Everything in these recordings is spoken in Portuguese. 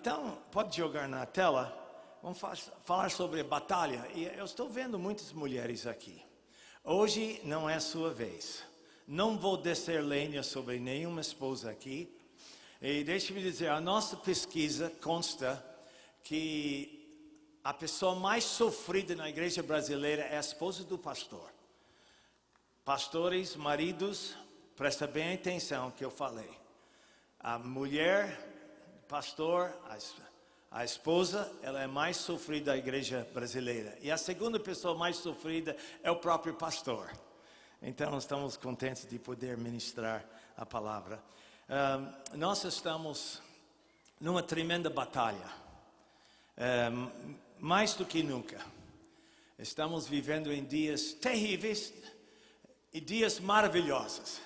Então, pode jogar na tela. Vamos falar sobre batalha. E eu estou vendo muitas mulheres aqui. Hoje não é sua vez. Não vou descer lenha sobre nenhuma esposa aqui. E deixe-me dizer, a nossa pesquisa consta que a pessoa mais sofrida na igreja brasileira é a esposa do pastor. Pastores, maridos, presta bem atenção no que eu falei. A mulher, pastor, a esposa, ela é mais sofrida da igreja brasileira. E a segunda pessoa mais sofrida é o próprio pastor. Então, estamos contentes de poder ministrar a palavra. Nós estamos numa tremenda batalha. Mais do que nunca. Estamos vivendo em dias terríveis e dias maravilhosos.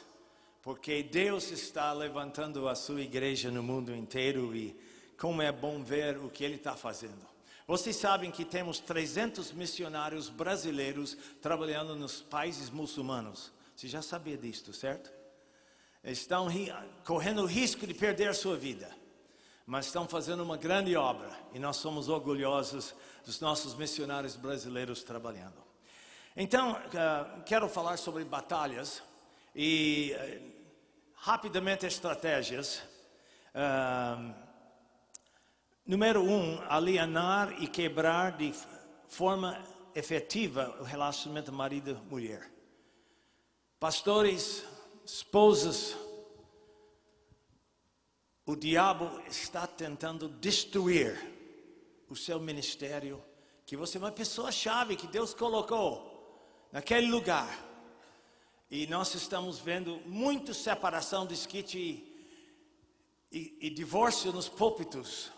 Porque Deus está levantando a sua igreja no mundo inteiro e como é bom ver o que Ele está fazendo. Vocês sabem que temos 300 missionários brasileiros trabalhando nos países muçulmanos. Você já sabia disso, certo? Estão correndo o risco de perder a sua vida. Mas estão fazendo uma grande obra. E nós somos orgulhosos dos nossos missionários brasileiros trabalhando. Então, quero falar sobre batalhas. E rapidamente estratégias. Número 1, alienar e quebrar de forma efetiva o relacionamento marido-mulher. Pastores, esposas, o diabo está tentando destruir o seu ministério, que você é uma pessoa-chave que Deus colocou naquele lugar. E nós estamos vendo muita separação, desquite e divórcio nos púlpitos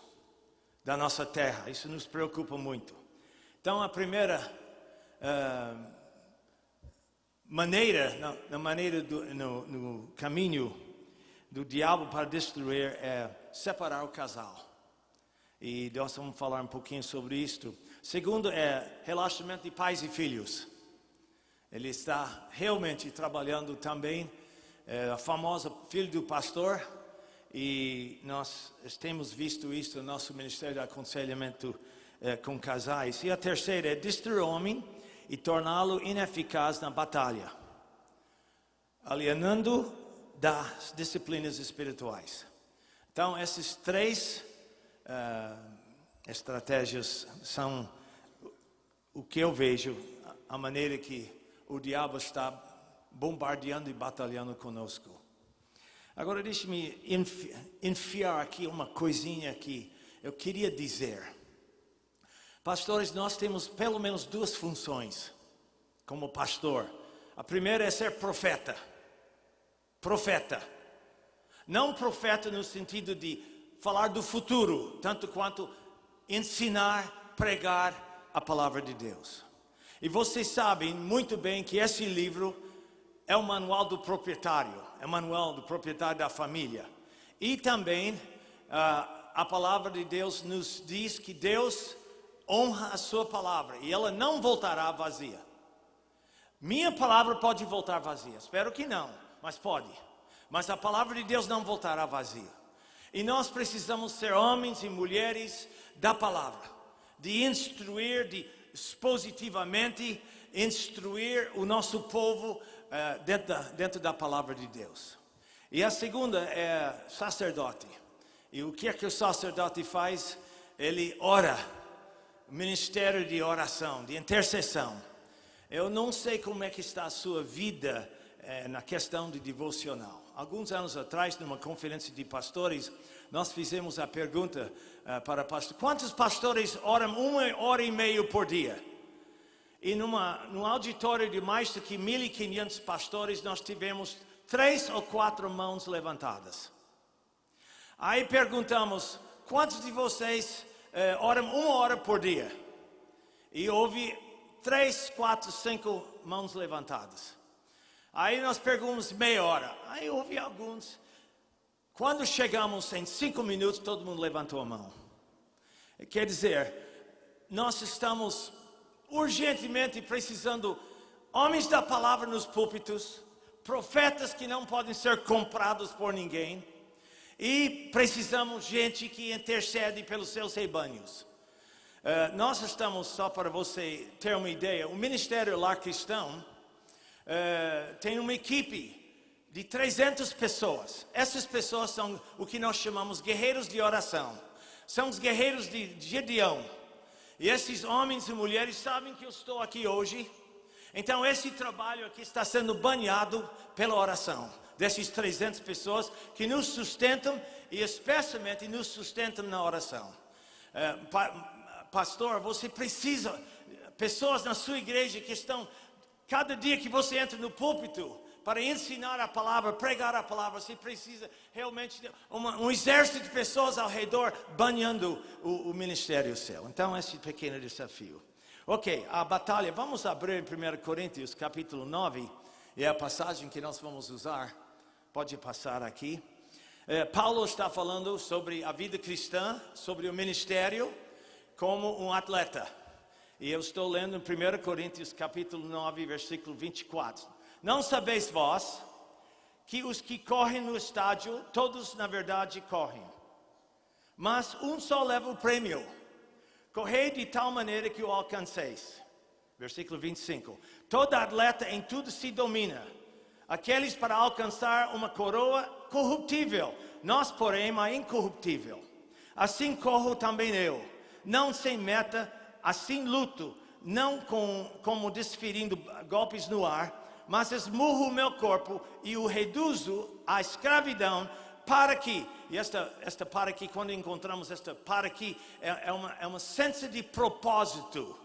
da nossa terra. Isso nos preocupa muito. Então, a primeira maneira, no caminho do diabo para destruir é separar o casal. E nós vamos falar um pouquinho sobre isto. Segundo é relacionamento de pais e filhos. Ele está realmente trabalhando também, a famosa filho do pastor, e nós temos visto isso no nosso Ministério de Aconselhamento com casais. E a terceira é destruir o homem e torná-lo ineficaz na batalha, alienando das disciplinas espirituais. Então, essas três estratégias são o que eu vejo, a maneira que o diabo está bombardeando e batalhando conosco. Agora deixe-me enfiar aqui uma coisinha que eu queria dizer. Pastores, nós temos pelo menos duas funções como pastor. A primeira é ser profeta. Profeta. Não profeta no sentido de falar do futuro, tanto quanto ensinar, pregar a palavra de Deus. E vocês sabem muito bem que esse livro é o manual do proprietário, é o manual do proprietário da família. E também a palavra de Deus nos diz que Deus honra a sua palavra e ela não voltará vazia. Minha palavra pode voltar vazia, espero que não, mas pode. Mas a palavra de Deus não voltará vazia. E nós precisamos ser homens e mulheres da palavra, de instruir, de expositivamente instruir o nosso povo dentro da palavra de Deus. E a segunda é sacerdote. E o que é que o sacerdote faz? Ele ora, ministério de oração, de intercessão. Eu não sei como é que está a sua vida na questão de devocional. Alguns anos atrás, numa conferência de pastores, nós fizemos a pergunta para pastores: quantos pastores oram 1h30 por dia? E num auditório de mais do que 1.500 pastores, nós tivemos 3 ou 4 mãos levantadas. Aí perguntamos: quantos de vocês oram 1 hora por dia? E houve 3, 4, 5 mãos levantadas. Aí nós perguntamos meia hora. Aí houve alguns. Quando chegamos em 5 minutos, todo mundo levantou a mão. Quer dizer, nós estamos urgentemente precisando homens da palavra nos púlpitos, profetas que não podem ser comprados por ninguém, E precisamos de gente que intercede pelos seus rebanhos. Nós estamos, só para você ter uma ideia, o Ministério Lar Cristão tem uma equipe de 300 pessoas. Essas pessoas são o que nós chamamos guerreiros de oração. São os guerreiros de Gedeão. E esses homens e mulheres sabem que eu estou aqui hoje. Então esse trabalho aqui está sendo banhado pela oração. Desses 300 pessoas que nos sustentam e especialmente nos sustentam na oração. Pastor, você precisa, pessoas na sua igreja que estão, cada dia que você entra no púlpito, para ensinar a palavra, pregar a palavra, você precisa realmente de um exército de pessoas ao redor banhando o ministério seu. Então, esse pequeno desafio. Ok, a batalha, vamos abrir em 1 Coríntios capítulo 9, é a passagem que nós vamos usar. Pode passar aqui. Paulo está falando sobre a vida cristã, sobre o ministério como um atleta. E eu estou lendo em 1 Coríntios capítulo 9, versículo 24. Não sabeis vós que os que correm no estádio, todos na verdade correm, mas um só leva o prêmio. Correi de tal maneira que o alcanceis. Versículo 25. Todo atleta em tudo se domina. Aqueles para alcançar uma coroa corruptível, nós porém uma incorruptível. Assim corro também eu, não sem meta, assim luto, não como desferindo golpes no ar, mas esmurro o meu corpo e o reduzo à escravidão para que, e esta para que, quando encontramos esta para que, é uma senso de propósito.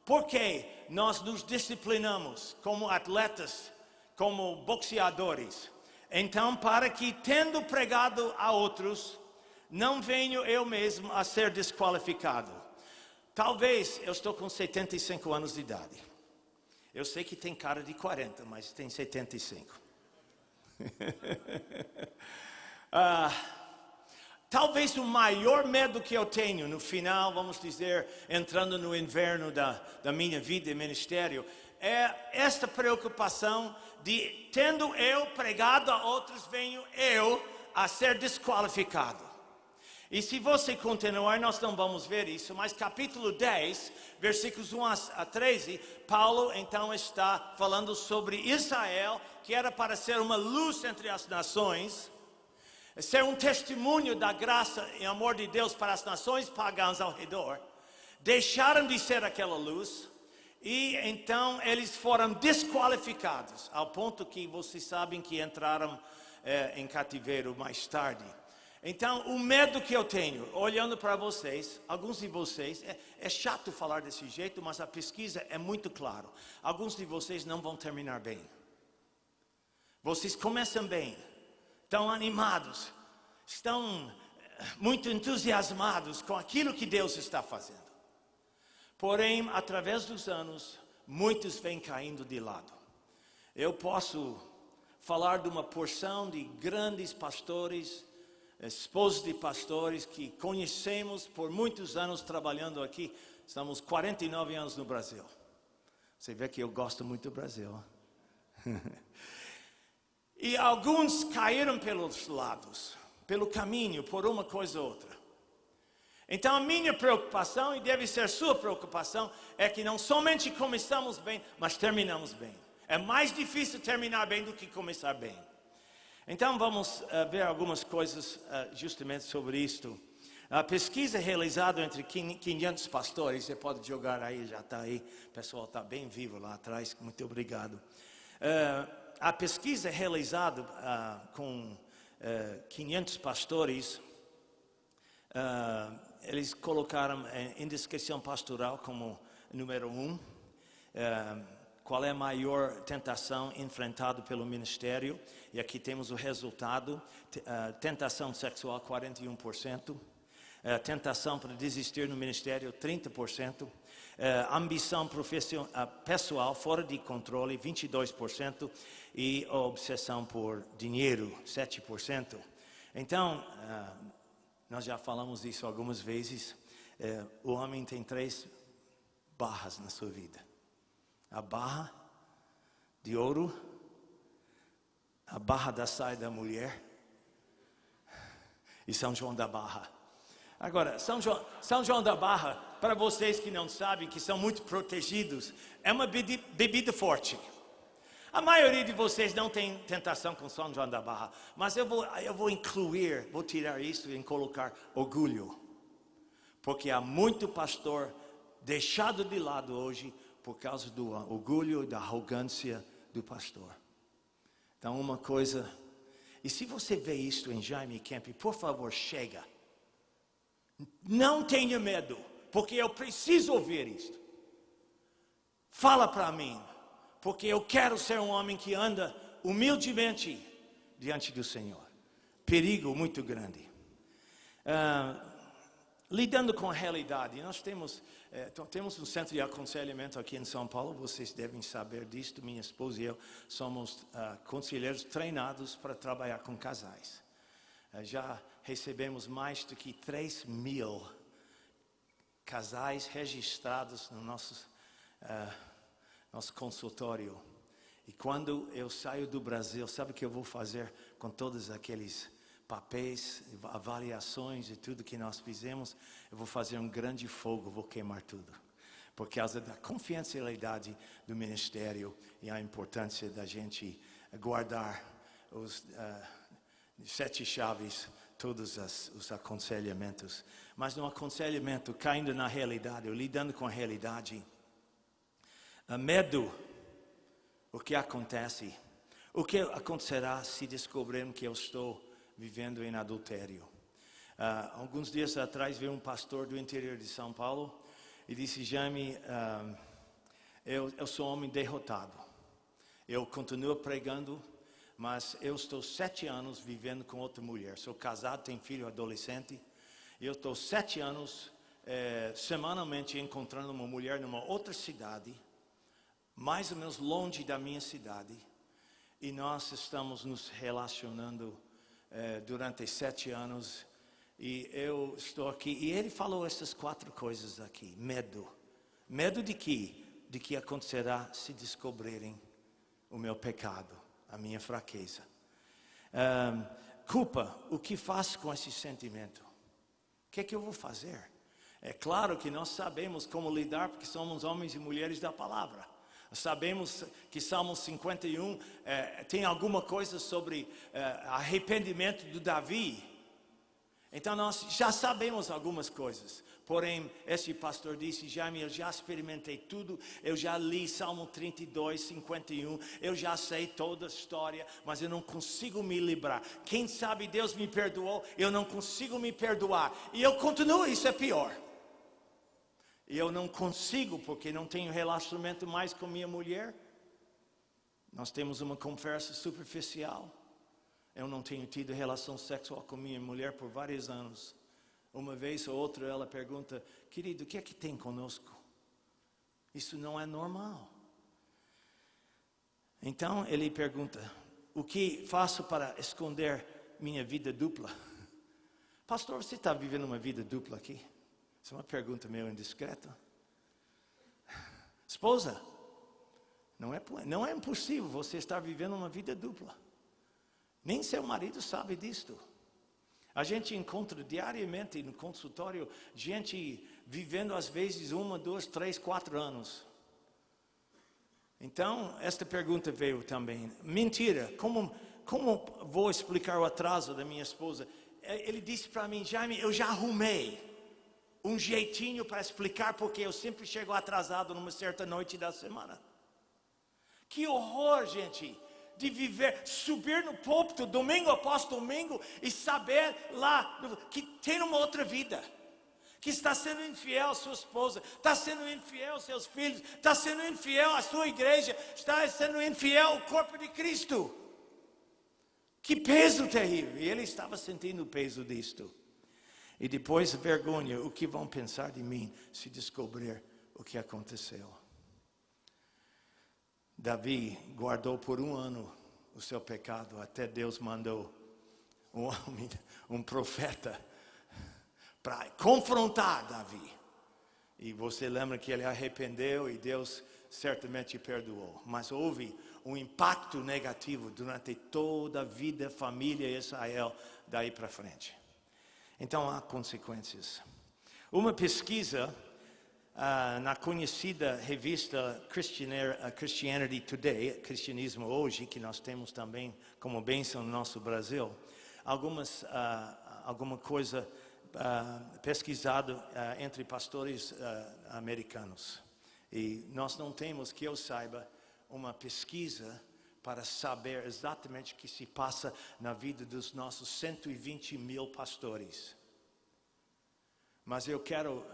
Porque nós nos disciplinamos como atletas, como boxeadores. Então, para que, tendo pregado a outros, não venho eu mesmo a ser desqualificado. Talvez eu estou com 75 anos de idade. Eu sei que tem cara de 40, mas tem 75. Talvez o maior medo que eu tenho no final, vamos dizer, entrando no inverno da minha vida e ministério, é esta preocupação de, tendo eu pregado a outros, venho eu a ser desqualificado. E se você continuar, nós não vamos ver isso, mas capítulo 10, versículos 1 a 13, Paulo então está falando sobre Israel, que era para ser uma luz entre as nações, ser um testemunho da graça e amor de Deus para as nações pagãs ao redor. Deixaram de ser aquela luz, e então eles foram desqualificados, ao ponto que vocês sabem que entraram em cativeiro mais tarde. Então, o medo que eu tenho, olhando para vocês, alguns de vocês, é chato falar desse jeito, mas a pesquisa é muito clara. Alguns de vocês não vão terminar bem. Vocês começam bem, estão animados, estão muito entusiasmados com aquilo que Deus está fazendo. Porém, através dos anos, muitos vêm caindo de lado. Eu posso falar de uma porção de grandes pastores, esposos de pastores que conhecemos por muitos anos trabalhando aqui. Estamos 49 anos no Brasil. Você vê que eu gosto muito do Brasil. E alguns caíram pelos lados, pelo caminho, por uma coisa ou outra. Então a minha preocupação, e deve ser sua preocupação, é que não somente começamos bem, mas terminamos bem. É mais difícil terminar bem do que começar bem. Então vamos ver algumas coisas justamente sobre isto. A pesquisa realizada entre 500 pastores, você pode jogar aí, já está aí, o pessoal está bem vivo lá atrás, muito obrigado. A pesquisa realizada com 500 pastores, eles colocaram indiscrição pastoral como número 1. Qual é a maior tentação enfrentada pelo ministério? E aqui temos o resultado. Tentação sexual, 41%. Tentação para desistir no ministério, 30%. Ambição pessoal fora de controle, 22%. E obsessão por dinheiro, 7%. Então, nós já falamos disso algumas vezes. O homem tem 3 barras na sua vida. A barra de ouro, a barra da saia da mulher e São João da Barra. Agora, São João da Barra, para vocês que não sabem, que são muito protegidos, é uma bebida forte. A maioria de vocês não tem tentação com São João da Barra, mas eu vou incluir, vou tirar isso e colocar orgulho. Porque há muito pastor deixado de lado hoje por causa do orgulho e da arrogância do pastor. Então uma coisa, e se você vê isso em Jaime Camp, por favor, chega. Não tenha medo, porque eu preciso ouvir isto. Fala para mim, porque eu quero ser um homem que anda humildemente diante do Senhor. Perigo muito grande. Lidando com a realidade, nós temos um centro de aconselhamento aqui em São Paulo, vocês devem saber disto, minha esposa e eu somos conselheiros treinados para trabalhar com casais. Já recebemos mais do que 3.000 casais registrados no nosso consultório. E quando eu saio do Brasil, sabe o que eu vou fazer com todos aqueles papéis, avaliações e tudo que nós fizemos? Eu vou fazer um grande fogo, vou queimar tudo. Por causa da confidencialidade do ministério e a importância da gente guardar os 7 chaves, todos os aconselhamentos. Mas no aconselhamento, caindo na realidade, ou lidando com a realidade, medo, o que acontece? O que acontecerá se descobrirem que eu estou vivendo em adultério? Alguns dias atrás veio um pastor do interior de São Paulo e disse: Jaime, eu sou um homem derrotado. Eu continuo pregando, mas eu estou 7 anos vivendo com outra mulher. Sou casado, tenho filho adolescente. E eu estou 7 anos semanalmente encontrando uma mulher numa outra cidade, mais ou menos longe da minha cidade. E nós estamos nos relacionando durante 7 anos. E eu estou aqui. E ele falou essas 4 coisas aqui. Medo. Medo de quê? De que acontecerá se descobrirem o meu pecado, a minha fraqueza. Culpa. O que faço com esse sentimento? O que é que eu vou fazer? É claro que nós sabemos como lidar, porque somos homens e mulheres da palavra. Sabemos que Salmo 51 tem alguma coisa sobre arrependimento do Davi. Então nós já sabemos algumas coisas. Porém, esse pastor disse: Jaime, eu já experimentei tudo. Eu já li Salmo 32, 51. Eu já sei toda a história, mas eu não consigo me livrar. Quem sabe Deus me perdoou, eu não consigo me perdoar. E eu continuo, isso é pior. E eu não consigo, porque não tenho relacionamento mais com minha mulher. Nós temos uma conversa superficial. Eu não tenho tido relação sexual com minha mulher por vários anos. Uma vez ou outra ela pergunta: querido, o que é que tem conosco? Isso não é normal. Então ele pergunta: o que faço para esconder minha vida dupla? Pastor, você está vivendo uma vida dupla aqui? Isso é uma pergunta meio indiscreta. Esposa, não é impossível você estar vivendo uma vida dupla. Nem seu marido sabe disto. A gente encontra diariamente no consultório gente vivendo às vezes 1, 2, 3, 4 anos. Então, esta pergunta veio também. Mentira, como vou explicar o atraso da minha esposa? Ele disse para mim: Jaime, eu já arrumei um jeitinho para explicar porque eu sempre chego atrasado numa certa noite da semana. Que horror, gente! De viver, subir no púlpito domingo após domingo e saber lá que tem uma outra vida, que está sendo infiel à sua esposa, está sendo infiel aos seus filhos, está sendo infiel à sua igreja, está sendo infiel ao corpo de Cristo. Que peso terrível! E ele estava sentindo o peso disto. E depois vergonha, o que vão pensar de mim se descobrir o que aconteceu? Davi guardou por 1 ano o seu pecado, até Deus mandou um homem, um profeta, para confrontar Davi. E você lembra que ele arrependeu e Deus certamente perdoou. Mas houve um impacto negativo durante toda a vida, família de Israel, daí para frente. Então há consequências. Uma pesquisa na conhecida revista Christianity Today, Cristianismo Hoje, que nós temos também como bênção no nosso Brasil, alguma coisa pesquisado entre pastores americanos. E nós não temos, que eu saiba, uma pesquisa para saber exatamente o que se passa na vida dos nossos 120 mil pastores. Mas eu quero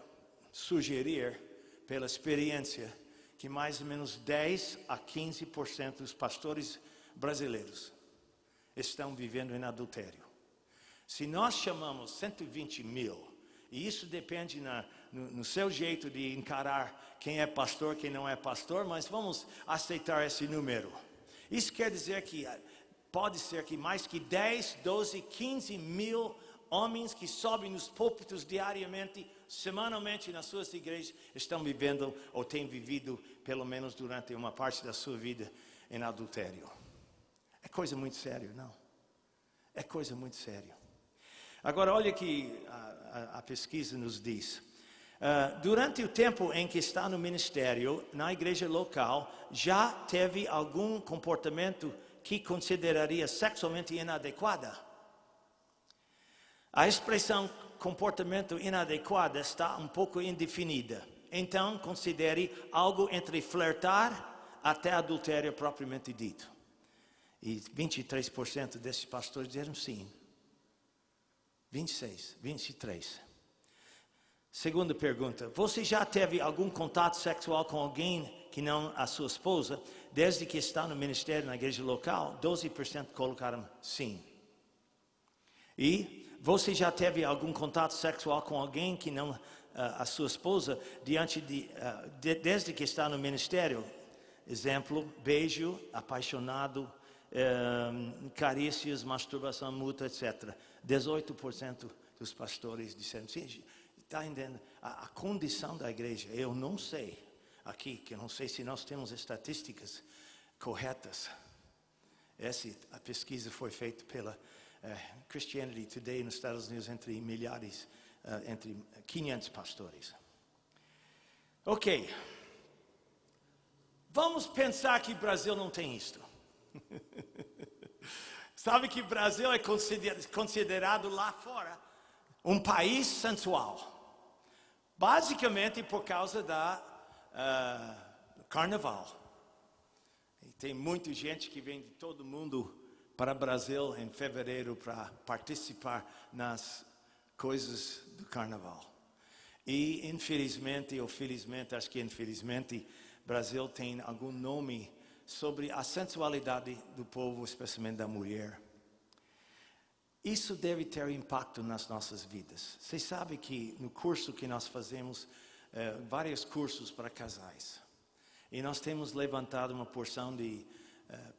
sugerir, pela experiência, que mais ou menos 10 a 15% dos pastores brasileiros estão vivendo em adultério. Se nós chamamos 120 mil, e isso depende no seu jeito de encarar quem é pastor, quem não é pastor, mas vamos aceitar esse número. Isso quer dizer que pode ser que mais que 10, 12, 15 mil homens que sobem nos púlpitos diariamente, semanalmente nas suas igrejas, estão vivendo ou têm vivido, pelo menos durante uma parte da sua vida, em adultério. É coisa muito séria, não? É coisa muito séria. Agora, olha que a pesquisa nos diz. Durante o tempo em que está no ministério, na igreja local, já teve algum comportamento que consideraria sexualmente inadequada? A expressão comportamento inadequado está um pouco indefinida. Então, considere algo entre flertar até adultério propriamente dito. E 23% desses pastores disseram sim. 23. Segunda pergunta. Você já teve algum contato sexual com alguém que não a sua esposa, desde que está no ministério na igreja local? 12% colocaram sim. E você já teve algum contato sexual com alguém que não a sua esposa desde que está no ministério? Exemplo, beijo, apaixonado, carícias, masturbação mútua, etc. 18% dos pastores disseram sim. Está entendendo? A condição da igreja, eu não sei aqui, que eu não sei se nós temos estatísticas corretas. A pesquisa foi feita pela Christianity Today nos Estados Unidos entre 500 pastores. Ok. Vamos pensar que o Brasil não tem isto. Sabe que o Brasil é considerado lá fora um país sensual. Basicamente por causa do carnaval. E tem muita gente que vem de todo mundo para o Brasil em fevereiro para participar nas coisas do carnaval. E infelizmente, ou felizmente, acho que infelizmente, o Brasil tem algum nome sobre a sensualidade do povo, especialmente da mulher. Isso deve ter impacto nas nossas vidas. Vocês sabem que no curso que nós fazemos, vários cursos para casais. E nós temos levantado uma porção de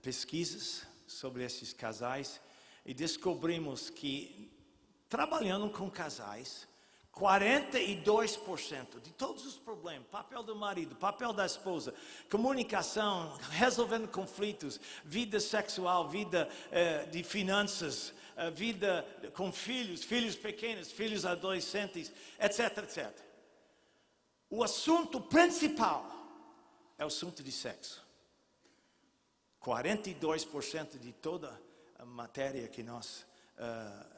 pesquisas sobre esses casais e descobrimos que, trabalhando com casais, 42% de todos os problemas, papel do marido, papel da esposa, comunicação, resolvendo conflitos, vida sexual, vida de finanças, vida com filhos pequenos, filhos adolescentes, etc, etc. O assunto principal é o assunto de sexo. 42% de toda a matéria que nós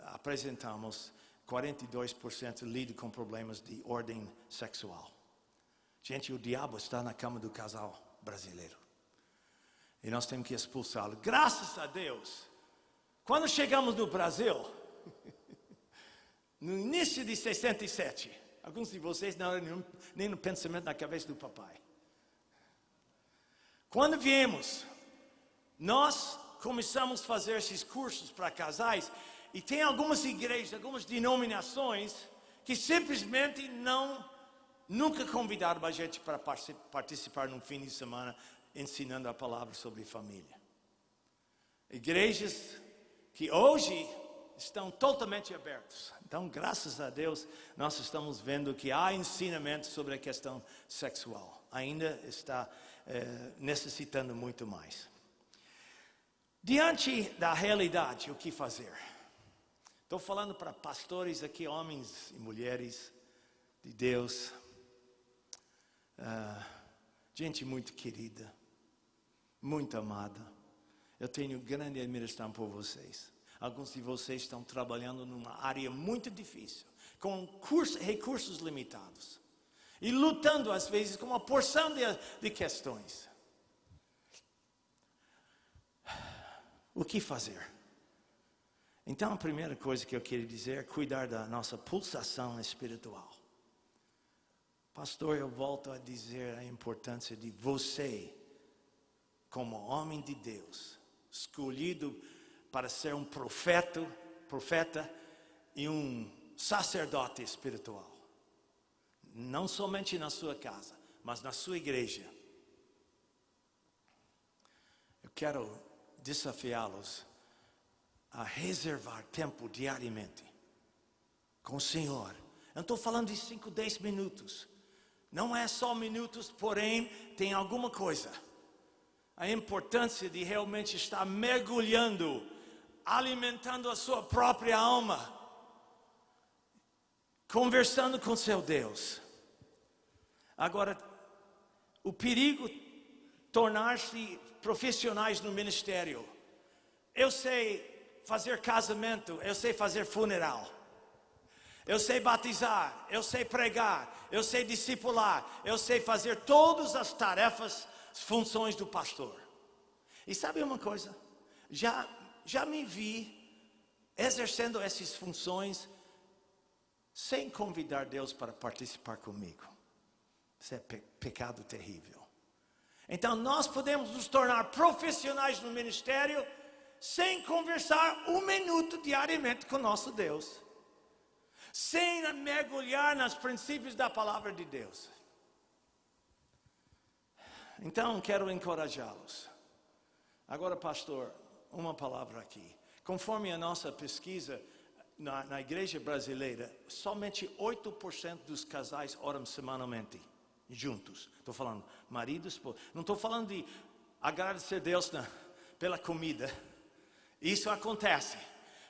apresentamos, 42% lida com problemas de ordem sexual. Gente, o diabo está na cama do casal brasileiro. E nós temos que expulsá-lo. Graças a Deus, quando chegamos no Brasil, no início de 67, alguns de vocês não eram nem no pensamento na cabeça do papai. Quando viemos, nós começamos a fazer esses cursos para casais e tem algumas igrejas, algumas denominações que simplesmente nunca convidaram a gente para participar num fim de semana ensinando a palavra sobre família. Igrejas que hoje estão totalmente abertas. Então, graças a Deus, nós estamos vendo que há ensinamento sobre a questão sexual. Ainda está necessitando muito mais. Diante da realidade, o que fazer? Estou falando para pastores aqui, homens e mulheres de Deus. Gente muito querida, muito amada. Eu tenho grande admiração por vocês. Alguns de vocês estão trabalhando numa área muito difícil, com recursos limitados. E lutando às vezes com uma porção de questões. O que fazer? Então a primeira coisa que eu queria dizer é cuidar da nossa pulsação espiritual. Pastor, eu volto a dizer a importância de você, como homem de Deus, escolhido para ser um profeta e um sacerdote espiritual. Não somente na sua casa, mas na sua igreja. Eu quero desafiá-los a reservar tempo diariamente com o Senhor. Eu não estou falando de 5, 10 minutos. Não é só minutos, porém tem alguma coisa. A importância de realmente estar mergulhando, alimentando a sua própria alma, conversando com seu Deus. Agora, o perigo tornar-se profissionais no ministério. Eu sei fazer casamento, eu sei fazer funeral. Eu sei batizar, eu sei pregar, eu sei discipular, eu sei fazer todas as tarefas, funções do pastor. E sabe uma coisa? Já me vi exercendo essas funções sem convidar Deus para participar comigo. Isso é pecado terrível. Então nós podemos nos tornar profissionais no ministério sem conversar um minuto diariamente com nosso Deus. Sem mergulhar nos princípios da palavra de Deus. Então quero encorajá-los. Agora, pastor, uma palavra aqui. Conforme a nossa pesquisa na igreja brasileira, somente 8% dos casais oram semanalmente juntos. Estou falando marido, esposa. Não estou falando de agradecer a Deus pela comida. Isso acontece.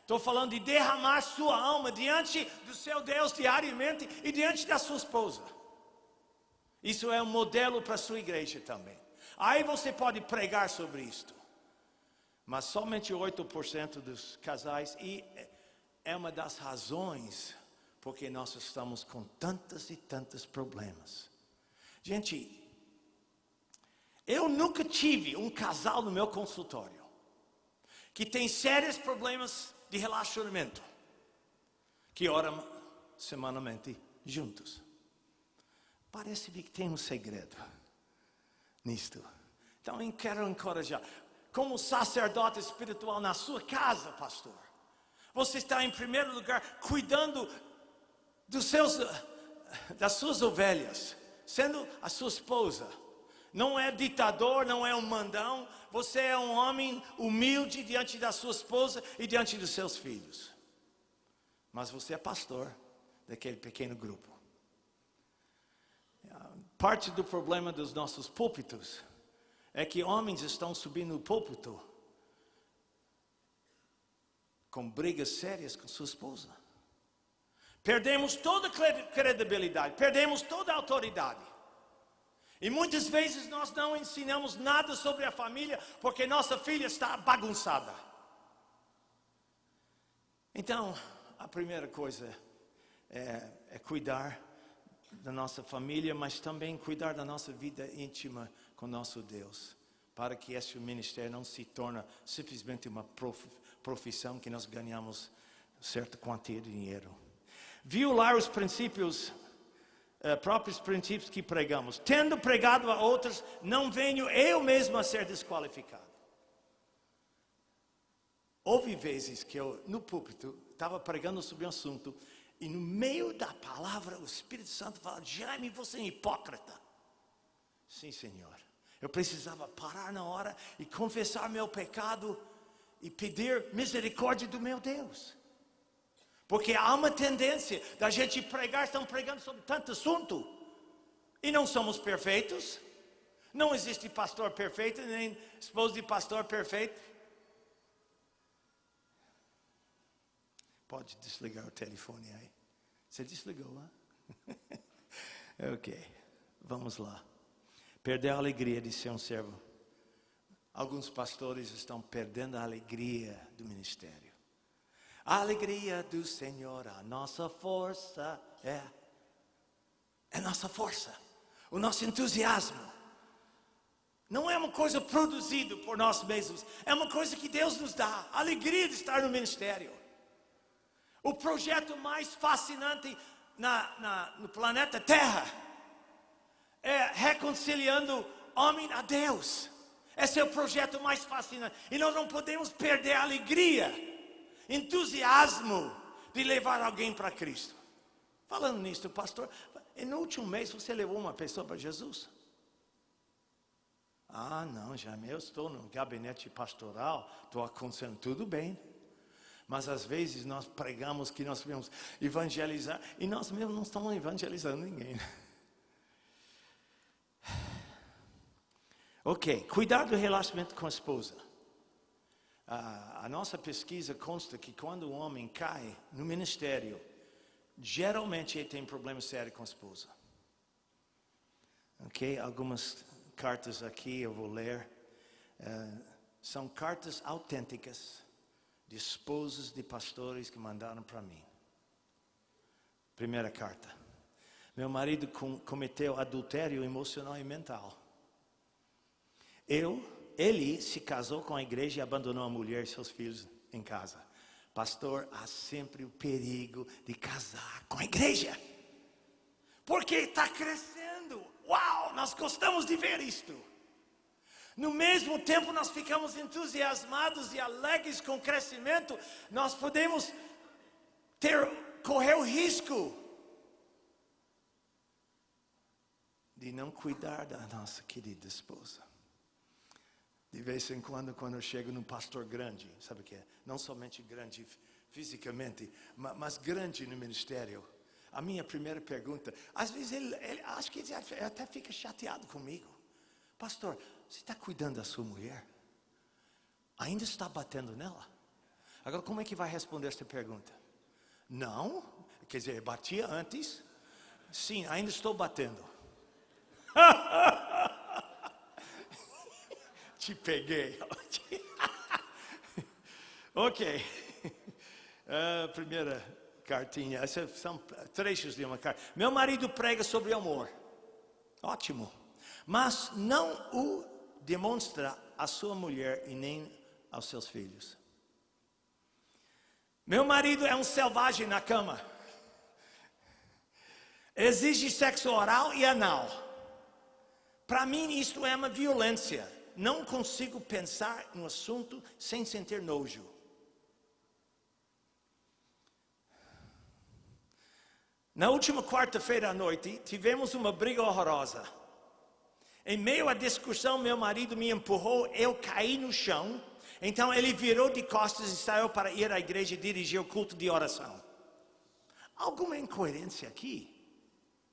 Estou falando de derramar sua alma diante do seu Deus diariamente e diante da sua esposa. Isso é um modelo para a sua igreja também. Aí você pode pregar sobre isto. Mas somente 8% dos casais, e é uma das razões porque nós estamos com tantos e tantos problemas. Gente, eu nunca tive um casal no meu consultório que tem sérios problemas de relacionamento, que oram semanalmente juntos. Parece-me que tem um segredo nisto. Então eu quero encorajar. Como sacerdote espiritual na sua casa, pastor, você está em primeiro lugar cuidando das suas ovelhas, sendo a sua esposa. Não é ditador, não é um mandão. Você é um homem humilde diante da sua esposa e diante dos seus filhos. Mas você é pastor daquele pequeno grupo. Parte do problema dos nossos púlpitos é que homens estão subindo no púlpito com brigas sérias com sua esposa. Perdemos toda a credibilidade, perdemos toda a autoridade. E muitas vezes nós não ensinamos nada sobre a família porque nossa filha está bagunçada. Então, a primeira coisa é cuidar da nossa família, mas também cuidar da nossa vida íntima com nosso Deus, para que esse ministério não se torne simplesmente uma profissão que nós ganhamos certa quantia de dinheiro. Violar os princípios próprios princípios que pregamos. Tendo pregado a outros, não venho eu mesmo a ser desqualificado. Houve vezes que eu, no púlpito, estava pregando sobre um assunto, e no meio da palavra, o Espírito Santo fala: Jaime, você é hipócrita. Sim, Senhor. Eu precisava parar na hora e confessar meu pecado e pedir misericórdia do meu Deus. Porque há uma tendência da gente pregar, estamos pregando sobre tanto assunto, e não somos perfeitos. Não existe pastor perfeito, nem esposa de pastor perfeito. Pode desligar o telefone aí. Você desligou, hein? Ok, vamos lá. Perder a alegria de ser um servo. Alguns pastores estão perdendo a alegria do ministério. A alegria do Senhor, a nossa força, é nossa força, o nosso entusiasmo. Não é uma coisa produzida por nós mesmos, é uma coisa que Deus nos dá, a alegria de estar no ministério. O projeto mais fascinante no planeta Terra é reconciliando homem a Deus. Esse é o projeto mais fascinante. E nós não podemos perder a alegria, entusiasmo de levar alguém para Cristo. Falando nisso, pastor, no último mês você levou uma pessoa para Jesus? Ah, não, Jaime, eu estou no gabinete pastoral, estou aconselhando tudo bem. Mas às vezes nós pregamos que nós devemos evangelizar e nós mesmos não estamos evangelizando ninguém. Ok, cuidar do relacionamento com a esposa. A nossa pesquisa consta que quando um homem cai no ministério, geralmente ele tem problema sério com a esposa. Ok, algumas cartas aqui eu vou ler. São cartas autênticas de esposas de pastores que mandaram para mim. Primeira carta. Meu marido cometeu adultério emocional e mental. Ele se casou com a igreja e abandonou a mulher e seus filhos em casa. Pastor, há sempre o perigo de casar com a igreja. Porque está crescendo. Uau, nós gostamos de ver isto. No mesmo tempo nós ficamos entusiasmados e alegres com o crescimento, nós podemos correr o risco de não cuidar da nossa querida esposa. De vez em quando eu chego num pastor grande, sabe o que é? Não somente grande fisicamente, mas grande no ministério. A minha primeira pergunta, às vezes ele acho que ele até fica chateado comigo. Pastor, você está cuidando da sua mulher? Ainda está batendo nela? Agora, como é que vai responder essa pergunta? Não, quer dizer, batia antes. Sim, ainda estou batendo. Te peguei. Ok. Primeira cartinha. Essas são trechos de uma carta. Meu marido prega sobre amor. Ótimo. Mas não o demonstra à sua mulher e nem aos seus filhos. Meu marido é um selvagem na cama. Exige sexo oral e anal. Para mim isto é uma violência. Não consigo pensar no assunto sem sentir nojo. Na última quarta-feira à noite, tivemos uma briga horrorosa. Em meio à discussão, meu marido me empurrou, eu caí no chão. Então ele virou de costas e saiu para ir à igreja e dirigir o culto de oração. Alguma incoerência aqui?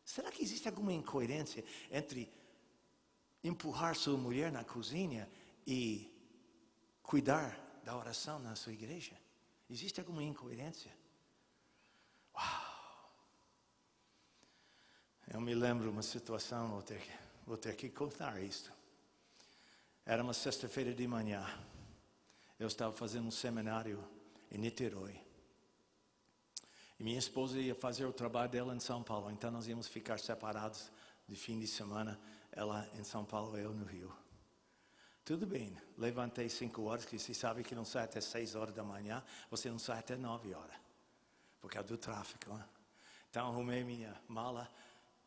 Será que existe alguma incoerência entre empurrar sua mulher na cozinha e cuidar da oração na sua igreja? Existe alguma incoerência? Uau! Eu me lembro de uma situação, vou ter que contar isso. Era uma sexta-feira de manhã. Eu estava fazendo um seminário em Niterói. E minha esposa ia fazer o trabalho dela em São Paulo. Então nós íamos ficar separados de fim de semana. Ela em São Paulo, eu no Rio. Tudo bem, levantei 5 horas, que você sabe que não sai até 6 horas da manhã. Você não sai até 9 horas. Por causa do tráfico, né? Então arrumei minha mala.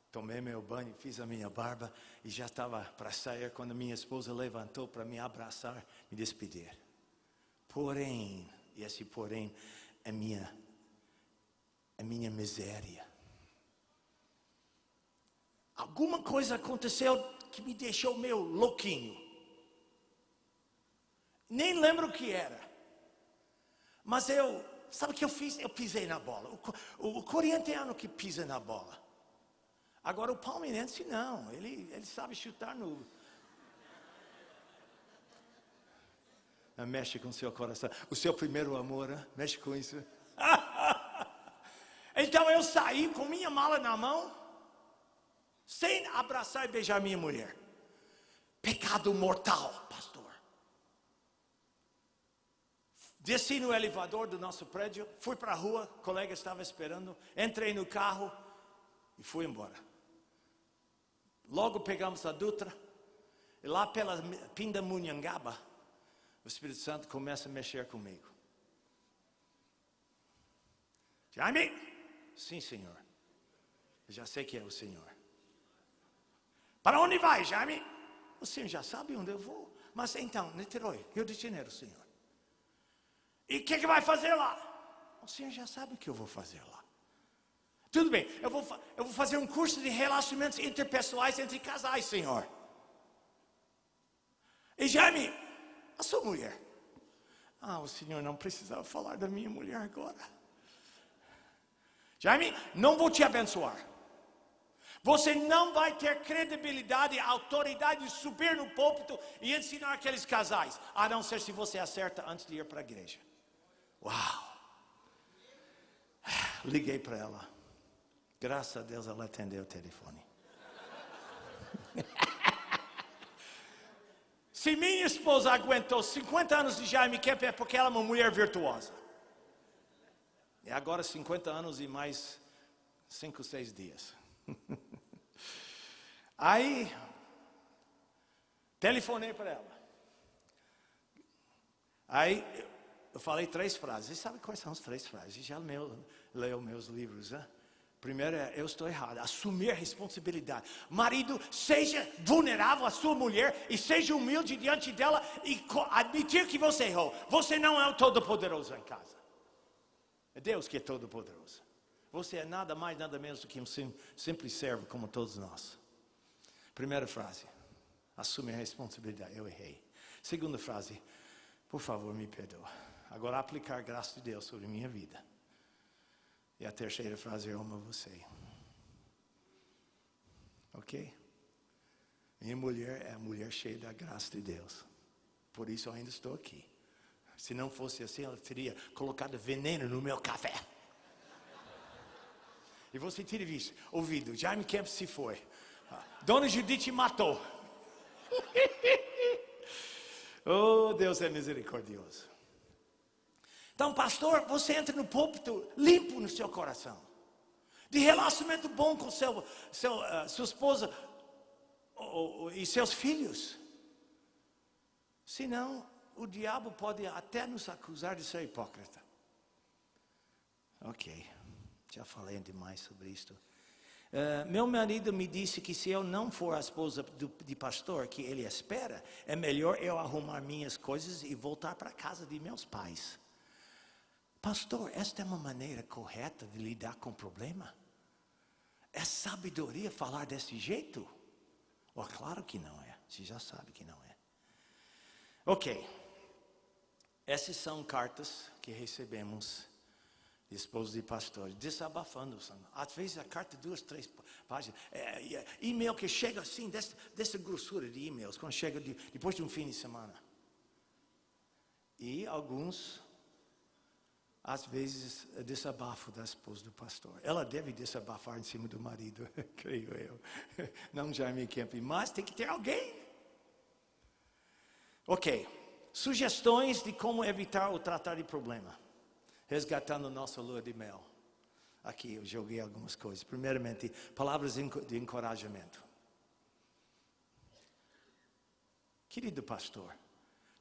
Tomei meu banho, fiz a minha barba e já estava para sair quando minha esposa levantou para me abraçar, me despedir. Porém, e esse porém é minha miséria. Alguma coisa aconteceu que me deixou meio louquinho. Nem lembro o que era. Mas sabe o que eu fiz? Eu pisei na bola. O corintiano que pisa na bola. Agora o palmeirense não, ele sabe chutar no... Mexe com o seu coração. O seu primeiro amor, mexe com isso. Então eu saí com minha mala na mão, sem abraçar e beijar minha mulher. Pecado mortal, pastor. Desci no elevador do nosso prédio, fui para a rua, o colega estava esperando, entrei no carro e fui embora. Logo pegamos a Dutra, e lá pela Pindamonhangaba, o Espírito Santo começa a mexer comigo. Jaime? Sim, Senhor. Eu já sei que é o Senhor. Para onde vai, Jaime? O Senhor já sabe onde eu vou. Mas então, Niterói, Rio de Janeiro, Senhor. E o que vai fazer lá? O Senhor já sabe o que eu vou fazer lá. Tudo bem, eu vou fazer um curso de relacionamentos interpessoais entre casais, Senhor. E Jaime, a sua mulher? O Senhor não precisava falar da minha mulher agora. Jaime, não vou te abençoar. Você não vai ter credibilidade e autoridade de subir no púlpito e ensinar aqueles casais, a não ser se você acerta antes de ir para a igreja. Uau! Liguei para ela. Graças a Deus ela atendeu o telefone. Se minha esposa aguentou 50 anos de Jaime Kemp é porque ela é uma mulher virtuosa. E agora 50 anos e mais 5, 6 dias. Aí, telefonei para ela. Aí, eu falei 3 frases. E sabe quais são as 3 frases? Já leu meus livros, né? Primeiro é, eu estou errado. Assumir a responsabilidade. Marido, seja vulnerável à sua mulher e seja humilde diante dela e admitir que você errou. Você não é o todo-poderoso em casa. É Deus que é todo poderoso. Você é nada mais, nada menos do que um simples servo como todos nós. Primeira frase. Assume a responsabilidade. Eu errei. Segunda frase. Por favor, me perdoa. Agora aplicar a graça de Deus sobre a minha vida. E a terceira frase. Eu amo você. Ok? Minha mulher é a mulher cheia da graça de Deus. Por isso eu ainda estou aqui. Se não fosse assim, ela teria colocado veneno no meu café. E você teria visto, ouvido, Jaime Kemp se foi. Dona Judite matou. Oh, Deus é misericordioso. Então, pastor, você entra no púlpito limpo no seu coração. De relacionamento bom com sua esposa e seus filhos. Senão, o diabo pode até nos acusar de ser hipócrita. Ok, já falei demais sobre isto. Meu marido me disse que se eu não for a esposa de pastor que ele espera, é melhor eu arrumar minhas coisas e voltar para a casa de meus pais. Pastor, esta é uma maneira correta de lidar com o problema? É sabedoria falar desse jeito? Claro que não é, você já sabe que não é. Ok. Essas são cartas que recebemos de esposos de pastores, desabafando. Às vezes a carta 2, 3 páginas. E-mail que chega assim, dessa grossura de e-mails, quando chega depois de um fim de semana. E alguns, às vezes, desabafo da esposa do pastor. Ela deve desabafar em cima do marido, creio eu. Não Jaime Kemp, mas tem que ter alguém. Ok. Sugestões de como evitar ou tratar de problema. Resgatando nossa lua de mel. Aqui eu joguei algumas coisas. Primeiramente, palavras de encorajamento. Querido pastor,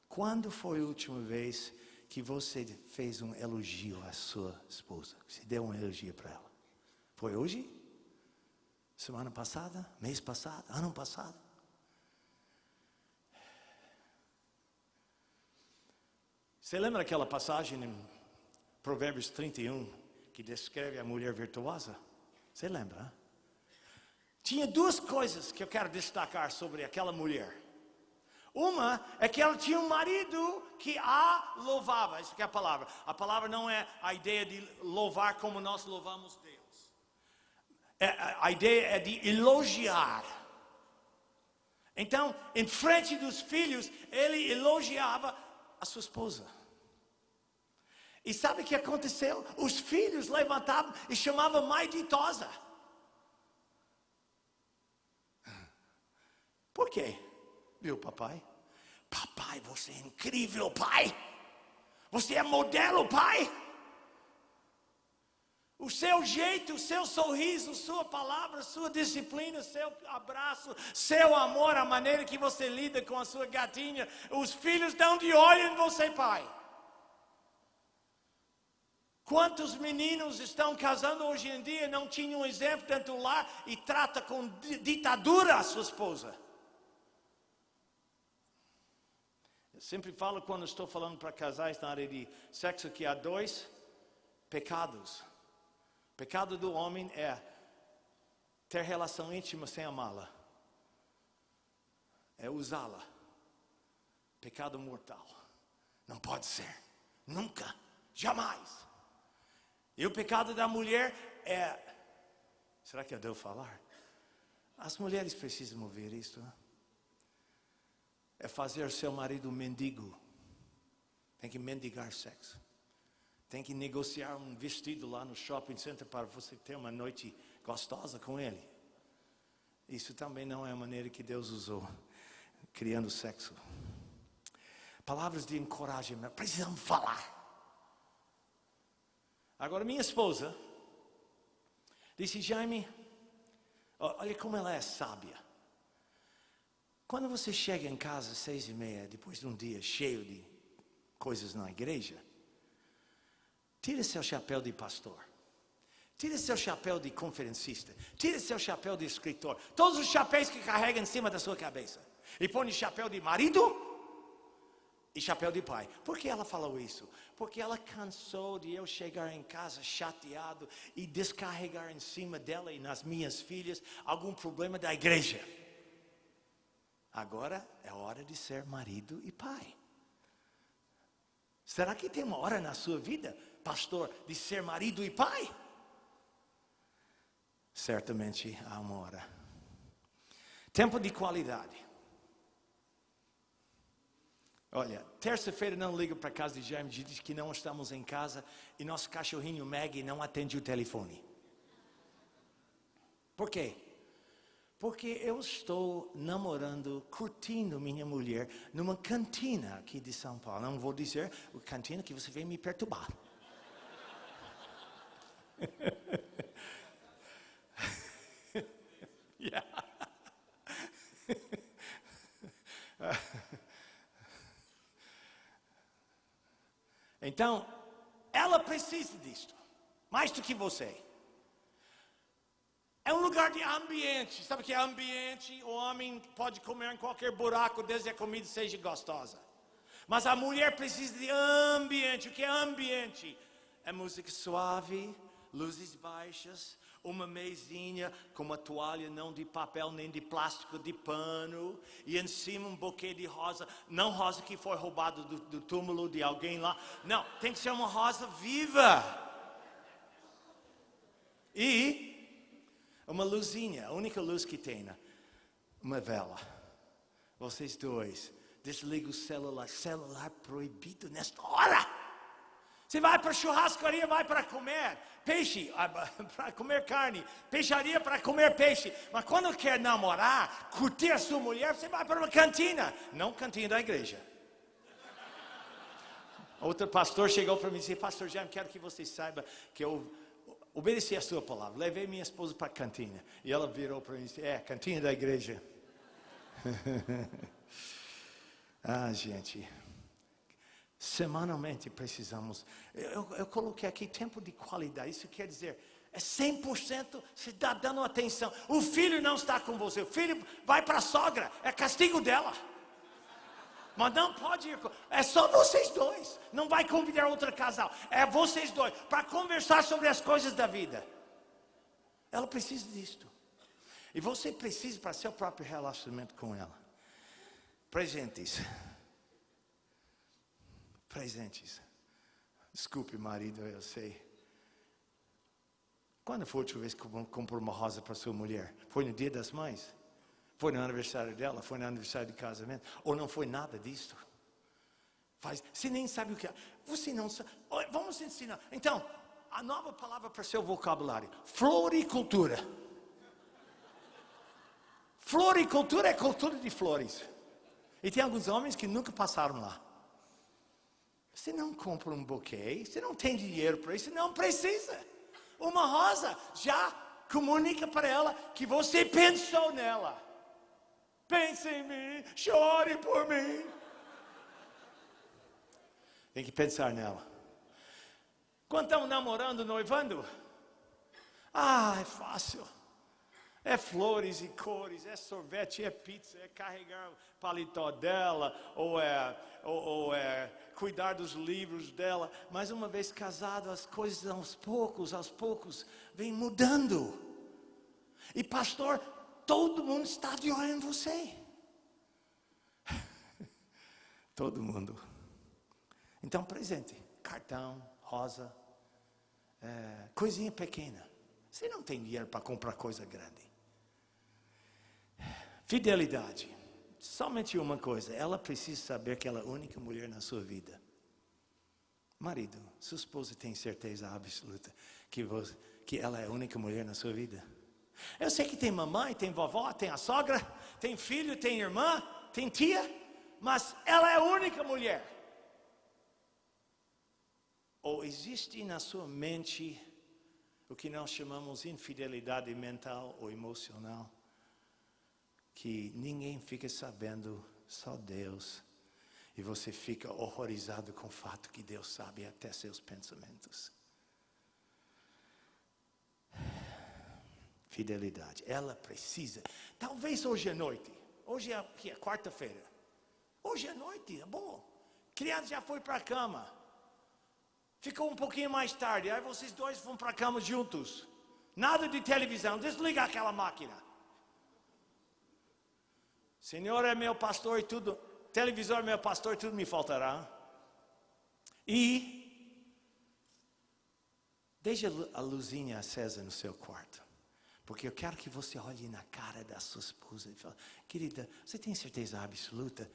quando foi a última vez que você fez um elogio à sua esposa? Você deu um elogio para ela? Foi hoje? Semana passada? Mês passado? Ano passado? Você lembra aquela passagem em Provérbios 31 que descreve a mulher virtuosa? Você lembra? Hein? Tinha 2 coisas que eu quero destacar sobre aquela mulher. Uma é que ela tinha um marido que a louvava. Essa que é a palavra. A palavra não é a ideia de louvar como nós louvamos Deus. A ideia é de elogiar. Então, em frente dos filhos, ele elogiava a sua esposa. E sabe o que aconteceu? Os filhos levantavam e chamavam mãe de idosa. Por quê? Viu, papai? Papai, você é incrível, pai. Você é modelo, pai. O seu jeito, o seu sorriso, sua palavra, sua disciplina, seu abraço, seu amor, a maneira que você lida com a sua gatinha. Os filhos dão de olho em você, pai. Quantos meninos estão casando hoje em dia, não tinham um exemplo dentro do lar e trata com ditadura a sua esposa? Eu sempre falo quando estou falando para casais na área de sexo que há 2 pecados. O pecado do homem é ter relação íntima sem amá-la. É usá-la. Pecado mortal. Não pode ser. Nunca. Jamais. E o pecado da mulher é... Será que eu devo falar? As mulheres precisam ouvir isso. Né? É fazer seu marido mendigo. Tem que mendigar sexo. Tem que negociar um vestido lá no shopping center para você ter uma noite gostosa com ele. Isso também não é a maneira que Deus usou, criando sexo. Palavras de encorajamento, precisamos falar. Agora minha esposa disse, Jaime, olha como ela é sábia. Quando você chega em casa às 6:30, depois de um dia cheio de coisas na igreja, tire seu chapéu de pastor. Tire seu chapéu de conferencista. Tire seu chapéu de escritor. Todos os chapéus que carrega em cima da sua cabeça. E põe chapéu de marido e chapéu de pai. Por que ela falou isso? Porque ela cansou de eu chegar em casa chateado e descarregar em cima dela e nas minhas filhas algum problema da igreja. Agora é hora de ser marido e pai. Será que tem uma hora na sua vida, pastor, de ser marido e pai? Certamente há uma hora. Tempo de qualidade. Olha, terça-feira não ligo para a casa de Jaime, diz que não estamos em casa e nosso cachorrinho Maggie não atende o telefone. Por quê? Porque eu estou namorando, curtindo minha mulher numa cantina aqui de São Paulo. Não vou dizer o cantina que você vem me perturbar. Então, ela precisa disto, mais do que você. É um lugar de ambiente. Sabe o que é ambiente? O homem pode comer em qualquer buraco, desde que a comida seja gostosa. Mas a mulher precisa de ambiente. O que é ambiente? É música suave, luzes baixas, uma mesinha com uma toalha não de papel nem de plástico, de pano, e em cima um buquê de rosa, não rosa que foi roubado do túmulo de alguém lá, não, tem que ser uma rosa viva. E uma luzinha, a única luz que tem, uma vela. Vocês dois, desliga o celular proibido nesta hora. Você vai para a churrascaria, vai para comer peixe, para comer carne, peixaria para comer peixe. Mas quando quer namorar, curtir a sua mulher, você vai para uma cantina, não cantina da igreja. Outro pastor chegou para mim e disse, pastor Jaime, quero que você saiba que eu obedeci a sua palavra. Levei minha esposa para a cantina. E ela virou para mim e disse, cantina da igreja. Gente... Semanalmente precisamos. Eu coloquei aqui tempo de qualidade. Isso quer dizer, é 100% se está dando atenção. O filho não está com você. O filho vai para a sogra. É castigo dela. Mas não pode ir. É só vocês dois. Não vai convidar outro casal. É vocês dois. Para conversar sobre as coisas da vida. Ela precisa disto. E você precisa para seu próprio relacionamento com ela. Presentes. Desculpe, marido, eu sei. Quando foi a última vez que comprou uma rosa para sua mulher? Foi no Dia das Mães? Foi no aniversário dela? Foi no aniversário de casamento? Ou não foi nada disso? faz. Você nem sabe o que é. Você não sabe. Olha, vamos ensinar. Então, a nova palavra para seu vocabulário: floricultura. Floricultura é cultura de flores. E tem alguns homens que nunca passaram lá. Você não compra um buquê, você não tem dinheiro para isso, não precisa. Uma rosa já comunica para ela que você pensou nela. Pense em mim, chore por mim. Tem que pensar nela. Quando estão namorando, noivando, é fácil. É flores e cores, é sorvete, é pizza, é carregar o paletó dela, ou é cuidar dos livros dela. Mas uma vez casado, as coisas aos poucos, vêm mudando. E pastor, todo mundo está de olho em você. Todo mundo. Então, presente, cartão, rosa, coisinha pequena. Você não tem dinheiro para comprar coisa grande. Fidelidade. Somente uma coisa. Ela precisa saber que ela é a única mulher na sua vida. Marido, sua esposa tem certeza absoluta que ela é a única mulher na sua vida? Eu sei que tem mamãe, tem vovó, tem a sogra, tem filho, tem irmã, tem tia, mas ela é a única mulher. Ou existe na sua mente o que nós chamamos de infidelidade mental ou emocional? Que ninguém fica sabendo, só Deus. E você fica horrorizado com o fato que Deus sabe até seus pensamentos. Fidelidade. Ela precisa. Talvez hoje à noite. Hoje é quarta-feira. Hoje à noite, é bom. Criança já foi para a cama. Ficou um pouquinho mais tarde. Aí vocês dois vão para a cama juntos. Nada de televisão. Desliga aquela máquina. Senhor é meu pastor e tudo, televisor é meu pastor e tudo me faltará. E deixa a luzinha acesa no seu quarto. Porque eu quero que você olhe na cara da sua esposa e fale: querida, você tem certeza absoluta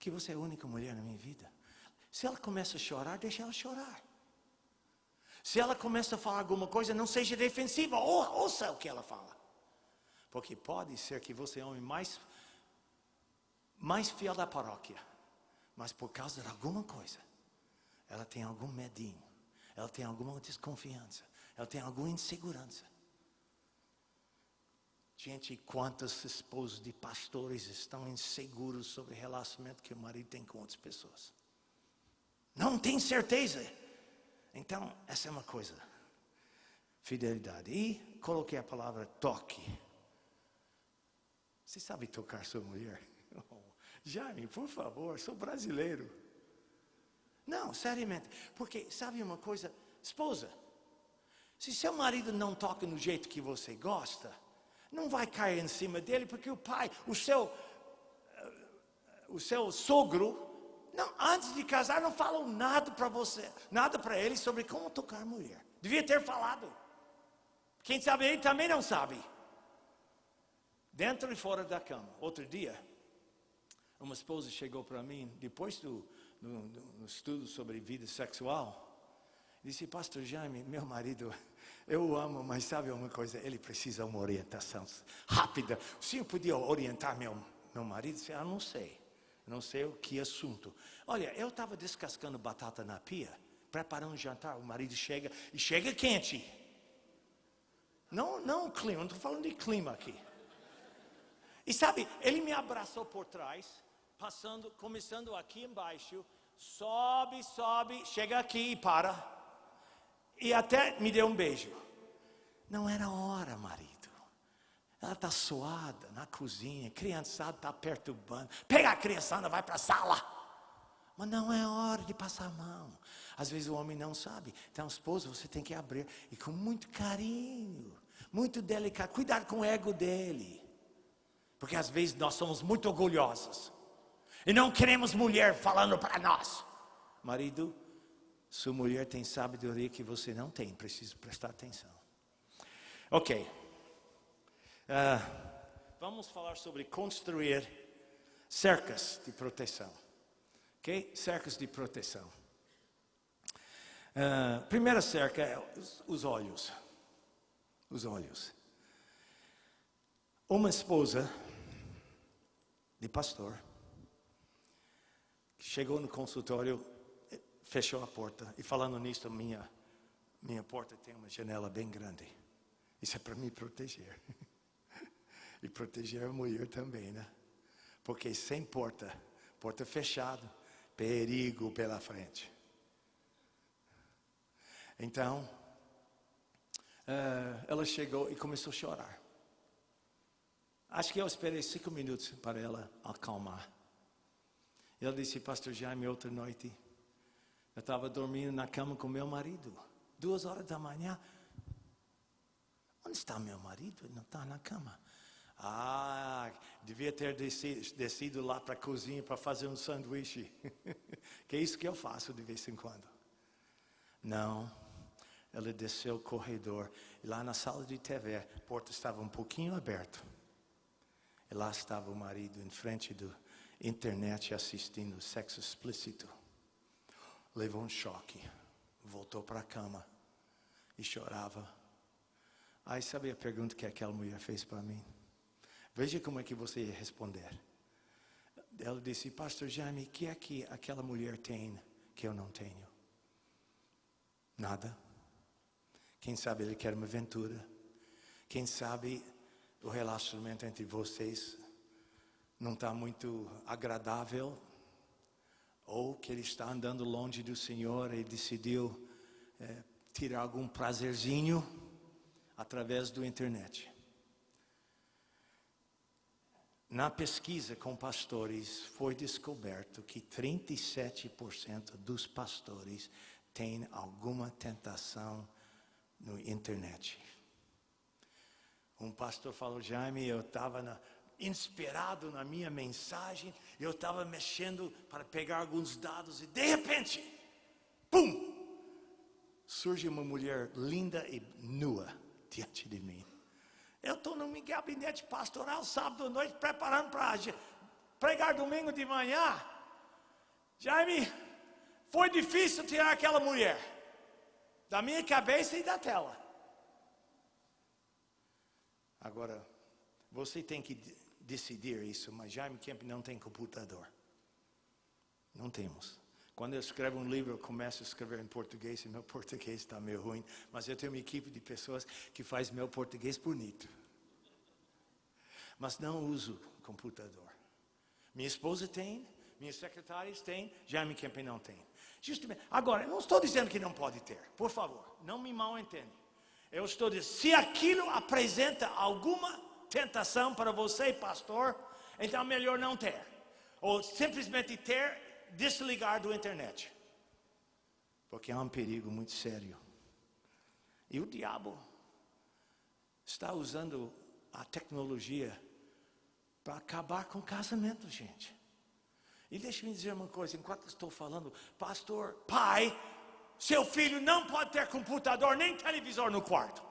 que você é a única mulher na minha vida? Se ela começa a chorar, deixa ela chorar. Se ela começa a falar alguma coisa, não seja defensiva, ouça o que ela fala. Porque pode ser que você é o homem mais fiel da paróquia. Mas por causa de alguma coisa, ela tem algum medinho. Ela tem alguma desconfiança. Ela tem alguma insegurança. Gente, quantos esposos de pastores estão inseguros sobre o relacionamento que o marido tem com outras pessoas? Não tem certeza. Então, essa é uma coisa. Fidelidade. E coloquei a palavra toque. Você sabe tocar sua mulher? Oh, Jaime, por favor, sou brasileiro. Não, seriamente. Porque, sabe uma coisa? Esposa, se seu marido não toca no jeito que você gosta, não vai cair em cima dele, porque o pai, o seu sogro, não, antes de casar, não falou nada para você, nada para ele sobre como tocar mulher. Devia ter falado. Quem sabe ele também não sabe. Dentro e fora da cama. Outro dia, uma esposa chegou para mim, depois do estudo sobre vida sexual, disse: pastor Jaime, meu marido, eu o amo, mas sabe uma coisa, ele precisa de uma orientação rápida. O senhor podia orientar meu marido? Eu disse: não sei o que assunto. Olha, eu estava descascando batata na pia, preparando um jantar, o marido chega, e chega quente. Não clima, não estou falando de clima aqui. E sabe, ele me abraçou por trás, começando aqui embaixo, sobe, chega aqui e para. E até me deu um beijo. Não era hora, marido. Ela está suada na cozinha, a criançada está perturbando. Pega a criançada, vai para a sala. Mas não é hora de passar a mão. Às vezes o homem não sabe. Então, esposa, você tem que abrir. E com muito carinho, muito delicado. Cuidado com o ego dele. Porque às vezes nós somos muito orgulhosos. E não queremos mulher falando para nós. Marido, sua mulher tem sabedoria que você não tem. Precisa prestar atenção. Ok. Vamos falar sobre construir cercas de proteção. Ok? Cercas de proteção. Primeira cerca é os olhos. Os olhos. Uma esposa de pastor chegou no consultório, fechou a porta e falando nisso, minha porta tem uma janela bem grande. Isso é para me proteger. E proteger a mulher também, né? Porque sem porta fechada, perigo pela frente. Então, ela chegou e começou a chorar. Acho que eu esperei 5 minutos para ela acalmar. Ela disse, pastor Jaime, outra noite, eu estava dormindo na cama com meu marido. 2 horas da manhã. Onde está meu marido? Ele não está na cama. Devia ter descido lá para a cozinha para fazer um sanduíche. Que é isso que eu faço de vez em quando. Não, ela desceu o corredor. E lá na sala de TV, a porta estava um pouquinho aberta. E lá estava o marido em frente da internet assistindo sexo explícito. Levou um choque. Voltou para a cama e chorava. Aí sabe a pergunta que aquela mulher fez para mim? Veja como é que você ia responder. Ela disse, pastor Jaime, o que é que aquela mulher tem que eu não tenho? Nada. Quem sabe ele quer uma aventura. Quem sabe o relacionamento entre vocês não está muito agradável. Ou que ele está andando longe do Senhor e decidiu tirar algum prazerzinho através do internet. Na pesquisa com pastores foi descoberto que 37% dos pastores têm alguma tentação no internet. Um pastor falou, Jaime, eu estava inspirado na minha mensagem, eu estava mexendo para pegar alguns dados e de repente, pum! Surge uma mulher linda e nua diante de mim. Eu estou no meu gabinete pastoral sábado à noite preparando para pregar domingo de manhã. Jaime, foi difícil tirar aquela mulher da minha cabeça e da tela. Agora, você tem que decidir isso, mas Jaime Kemp não tem computador. Não temos. Quando eu escrevo um livro, eu começo a escrever em português, e meu português está meio ruim, mas eu tenho uma equipe de pessoas que faz meu português bonito. Mas não uso computador. Minha esposa tem, minhas secretárias têm, Jaime Kemp não tem. Justamente. Agora, eu não estou dizendo que não pode ter, por favor, não me mal entenda. Eu estou dizendo, se aquilo apresenta alguma tentação para você, pastor, então é melhor não ter. Ou simplesmente ter, desligar do internet. Porque há um perigo muito sério. E o diabo está usando a tecnologia para acabar com o casamento, gente. E deixe-me dizer uma coisa, enquanto estou falando, pastor, pai, seu filho não pode ter computador nem televisor no quarto.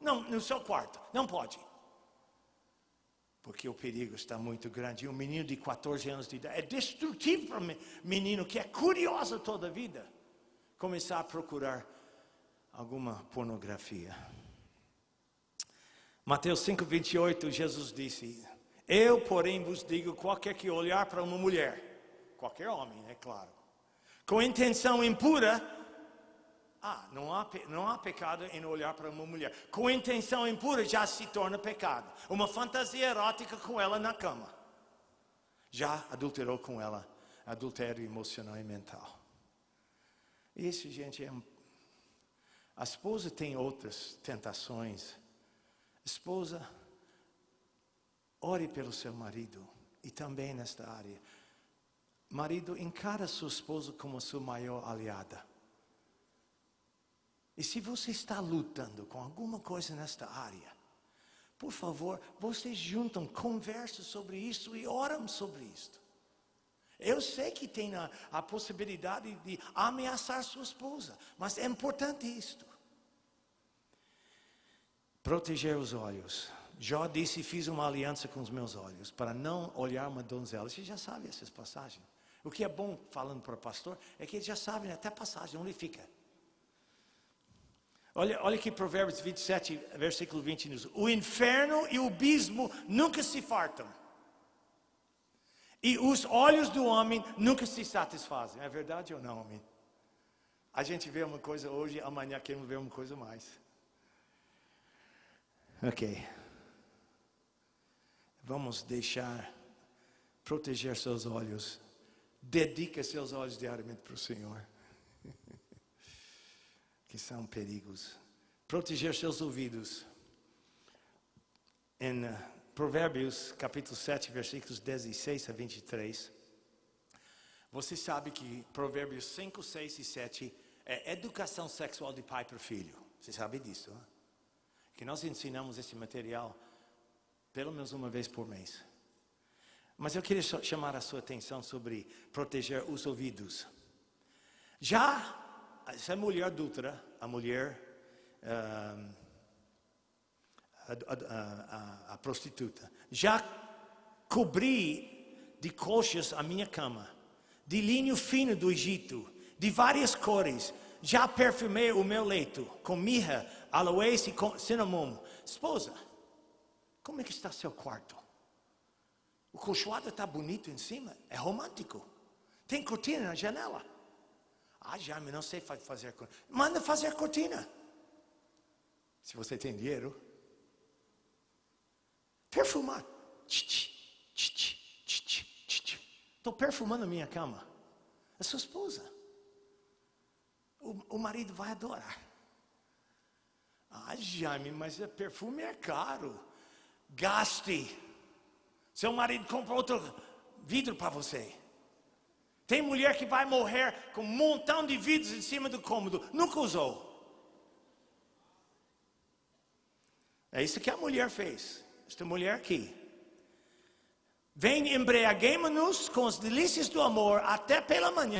Não, no seu quarto, não pode. Porque o perigo está muito grande. E um menino de 14 anos de idade é destrutivo para um menino que é curioso toda a vida começar a procurar alguma pornografia. Mateus 5:28, Jesus disse, eu, porém, vos digo, qualquer que olhar para uma mulher, qualquer homem, é claro, com intenção impura, não há pecado em olhar para uma mulher. Com intenção impura já se torna pecado. Uma fantasia erótica com ela na cama. Já adulterou com ela. Adultério emocional e mental. Isso, gente, a esposa tem outras tentações. Esposa, ore pelo seu marido. E também nesta área. Marido, encara sua esposa como sua maior aliada. E se você está lutando com alguma coisa nesta área, por favor, vocês juntam, conversam sobre isso e oram sobre isto. Eu sei que tem a possibilidade de ameaçar sua esposa, mas é importante isto. Proteger os olhos. Jó disse, fiz uma aliança com os meus olhos, para não olhar uma donzela. Você já sabe essas passagens. O que é bom falando para o pastor é que eles já sabem até a passagem, onde fica. Olha que Provérbios 27, versículo 20 diz: o inferno e o abismo nunca se fartam, e os olhos do homem nunca se satisfazem. É verdade ou não, homem? A gente vê uma coisa hoje, amanhã queremos ver uma coisa mais. Ok. Vamos deixar proteger seus olhos. Dedica seus olhos diariamente para o Senhor. Que são perigos. Proteger seus ouvidos. Em Provérbios capítulo 7, versículos 16 a 23. Você sabe que Provérbios 5, 6 e 7 é educação sexual de pai para filho. Você sabe disso, hein? Que nós ensinamos esse material pelo menos uma vez por mês. Mas eu queria chamar a sua atenção sobre proteger os ouvidos. Essa mulher adúltera, a mulher, a prostituta, já cobri de colchas a minha cama, de linho fino do Egito, de várias cores. Já perfumei o meu leito com mirra, aloés e cinnamon. Esposa, como é que está seu quarto? O colchoado está bonito em cima, é romântico. Tem cortina na janela. Jaime, não sei fazer cortina. Manda fazer cortina. Se você tem dinheiro. Perfumar. Estou perfumando a minha cama. É sua esposa. O marido vai adorar. Jaime, mas o perfume é caro. Gaste. Seu marido comprou outro vidro para você. Tem mulher que vai morrer com um montão de vidros em cima do cômodo. Nunca usou. É isso que a mulher fez. Esta mulher aqui. Vem, embriaguemo-nos com as delícias do amor até pela manhã.